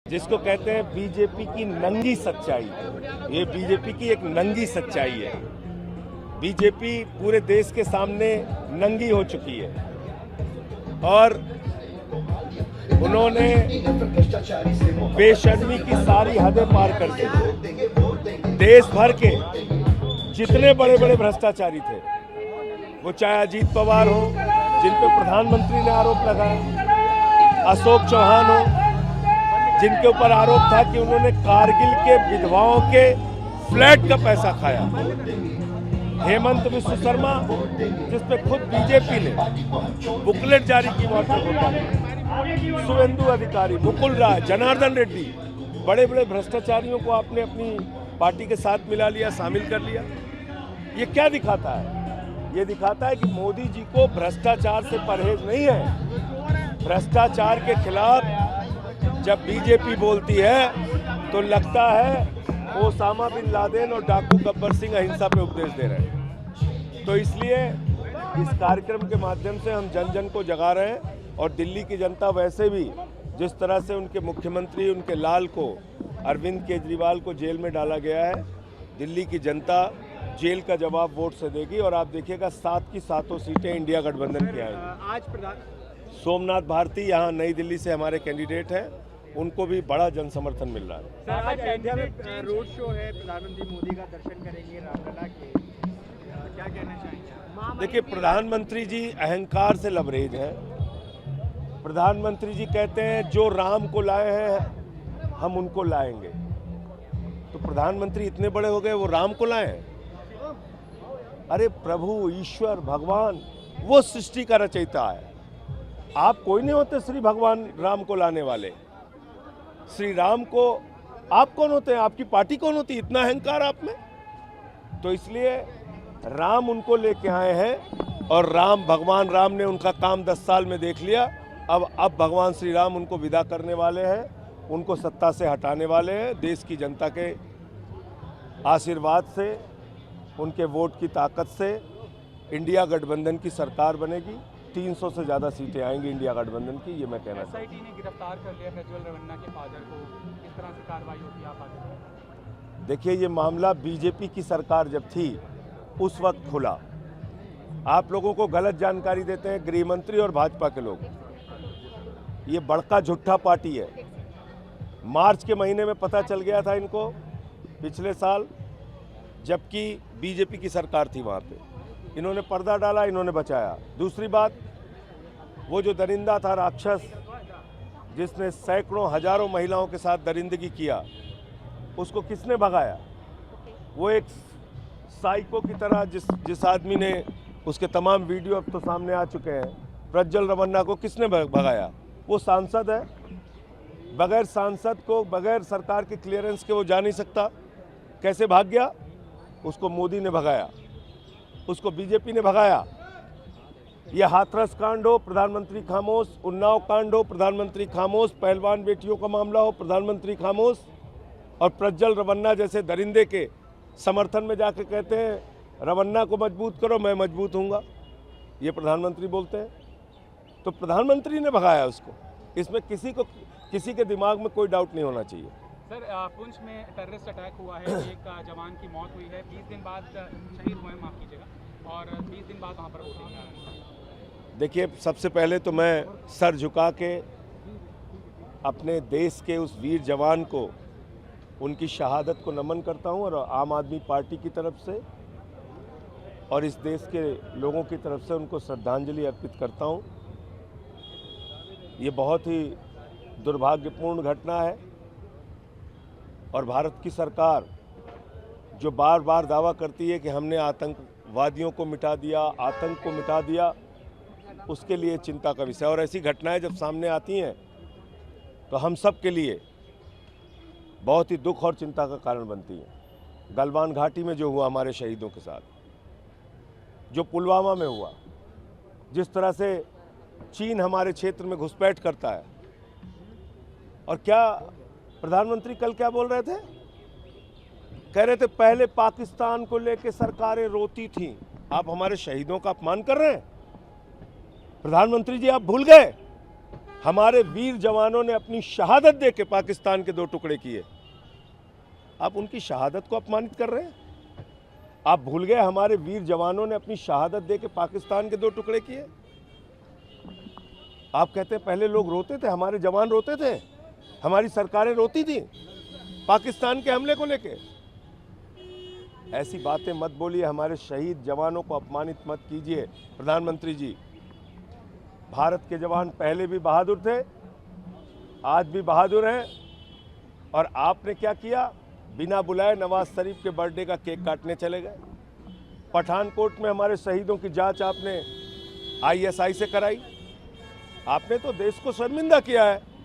जिसको कहते हैं बीजेपी की नंगी सच्चाई। ये बीजेपी की एक नंगी सच्चाई है। बीजेपी पूरे देश के सामने नंगी हो चुकी है और उन्होंने बेशर्मी की सारी हदें पार कर दी। देश भर के जितने बड़े बड़े भ्रष्टाचारी थे, वो चाहे अजीत पवार हो जिन पे प्रधानमंत्री ने आरोप लगाया, अशोक चौहान हो जिनके ऊपर आरोप था कि उन्होंने कारगिल के विधवाओं के फ्लैट का पैसा खाया, हेमंत विश्व शर्मा जिस पे खुद बीजेपी ने बुकलेट जारी की मौत, शुभेंदु अधिकारी, मुकुल राय, जनार्दन रेड्डी, बड़े बड़े भ्रष्टाचारियों को आपने अपनी पार्टी के साथ मिला लिया, शामिल कर लिया। ये क्या दिखाता है? ये दिखाता है कि मोदी जी को भ्रष्टाचार से परहेज नहीं है। भ्रष्टाचार के खिलाफ जब बीजेपी बोलती है तो लगता है ओसामा बिन लादेन और डाकू गब्बर सिंह अहिंसा पे उपदेश दे रहे हैं। तो इसलिए इस कार्यक्रम के माध्यम से हम जन जन को जगा रहे हैं और दिल्ली की जनता वैसे भी जिस तरह से उनके मुख्यमंत्री, उनके लाल को, अरविंद केजरीवाल को जेल में डाला गया है, दिल्ली की जनता जेल का जवाब वोट से देगी और आप देखिएगा 7 की 7 सीटें इंडिया गठबंधन की आएंगी। आज सोमनाथ भारती यहाँ नई दिल्ली से हमारे कैंडिडेट हैं, उनको भी बड़ा जन समर्थन मिल रहा है। सर, आज अयोध्या में रोड शो है, प्रधानमंत्री मोदी का दर्शन करेंगे रामलला के, क्या कहना चाहेंगे? देखिए, प्रधानमंत्री जी अहंकार से लबरेज हैं। प्रधानमंत्री जी कहते हैं जो राम को लाए हैं हम उनको लाएंगे। तो प्रधानमंत्री इतने बड़े हो गए वो राम को लाए हैं? अरे प्रभु, ईश्वर, भगवान वो सृष्टि का रचयिता है। आप कोई नहीं होते श्री भगवान राम को लाने वाले। श्री राम को आप कौन होते हैं? आपकी पार्टी कौन होती है? इतना अहंकार आप में? तो इसलिए राम उनको लेके आए हैं और भगवान राम ने उनका काम 10 साल में देख लिया। अब भगवान श्री राम उनको विदा करने वाले हैं, उनको सत्ता से हटाने वाले हैं। देश की जनता के आशीर्वाद से, उनके वोट की ताकत से इंडिया गठबंधन की सरकार बनेगी। 300 से ज़्यादा सीटें आएंगी इंडिया गठबंधन की, ये मैं कहना चाहता हूँ। SIT ने गिरफ्तार कर लिया प्रज्वल रेवन्ना के फादर को, किस तरह से कार्रवाई होती है आप आगे? देखिए, ये मामला बीजेपी की सरकार जब थी उस वक्त खुला। आप लोगों को गलत जानकारी देते हैं गृह मंत्री और भाजपा के लोग। ये बड़का झूठा पार्टी है। मार्च के महीने में पता चल गया था इनको, पिछले साल, जबकि बीजेपी की सरकार थी वहाँ पे। इन्होंने पर्दा डाला, इन्होंने बचाया। दूसरी बात, वो जो दरिंदा था, राक्षस, जिसने सैकड़ों हजारों महिलाओं के साथ दरिंदगी किया, उसको किसने भगाया? वो एक साइको की तरह जिस आदमी ने, उसके तमाम वीडियो अब तो सामने आ चुके हैं, प्रज्वल रेवन्ना को किसने भगाया? वो सांसद है। बगैर सांसद को, बगैर सरकार के क्लियरेंस के वो जा नहीं सकता। कैसे भाग गया? उसको मोदी ने भगाया, उसको बीजेपी ने भगाया। ये हाथरस कांड हो, प्रधानमंत्री खामोश। उन्नाव कांड हो, प्रधानमंत्री खामोश। पहलवान बेटियों का मामला हो, प्रधानमंत्री खामोश। और प्रज्वल रेवन्ना जैसे दरिंदे के समर्थन में जाके कहते हैं रेवन्ना को मजबूत करो, मैं मजबूत हूँगा। ये प्रधानमंत्री बोलते हैं। तो प्रधानमंत्री ने भगाया उसको। इसमें किसी के दिमाग में कोई डाउट नहीं होना चाहिए। सर, पुंछ में टेररिस्ट अटैक हुआ है, एक जवान की मौत हुई है, 20 दिन बाद शहीद हुए हैं, माफ़ कीजिएगा, और 20 दिन बाद वहाँ पर वोटिंग है। देखिए, सबसे पहले तो मैं सर झुका के अपने देश के उस वीर जवान को, उनकी शहादत को नमन करता हूँ, और आम आदमी पार्टी की तरफ से और इस देश के लोगों की तरफ से उनको श्रद्धांजलि अर्पित करता हूँ। ये बहुत ही दुर्भाग्यपूर्ण घटना है और भारत की सरकार जो बार बार दावा करती है कि हमने आतंकवादियों को मिटा दिया, आतंक को मिटा दिया, उसके लिए चिंता का विषय। और ऐसी घटनाएं जब सामने आती हैं तो हम सब के लिए बहुत ही दुख और चिंता का कारण बनती है। गलवान घाटी में जो हुआ हमारे शहीदों के साथ, जो पुलवामा में हुआ, जिस तरह से चीन हमारे क्षेत्र में घुसपैठ करता है। और क्या प्रधानमंत्री कल क्या बोल रहे थे? कह रहे थे पहले पाकिस्तान को लेकर सरकारें रोती थीं, आप हमारे शहीदों का अपमान कर रहे हैं। प्रधानमंत्री जी, आप भूल गए हमारे वीर जवानों ने अपनी शहादत दे के पाकिस्तान के 2 टुकड़े किए। आप उनकी शहादत को अपमानित कर रहे हैं। आप भूल गए हमारे वीर जवानों ने अपनी शहादत दे के पाकिस्तान के 2 टुकड़े किए। आप कहते हैं पहले लोग रोते थे, हमारे जवान रोते थे, हमारी सरकारें रोती थी पाकिस्तान के हमले को लेके। ऐसी बातें मत बोलिए, हमारे शहीद जवानों को अपमानित मत कीजिए। प्रधानमंत्री जी, भारत के जवान पहले भी बहादुर थे, आज भी बहादुर हैं। और आपने क्या किया? बिना बुलाए नवाज शरीफ के बर्थडे का केक काटने चले गए। पठानकोट में हमारे शहीदों की जांच आपने ISI से कराई। आपने तो देश को शर्मिंदा किया है।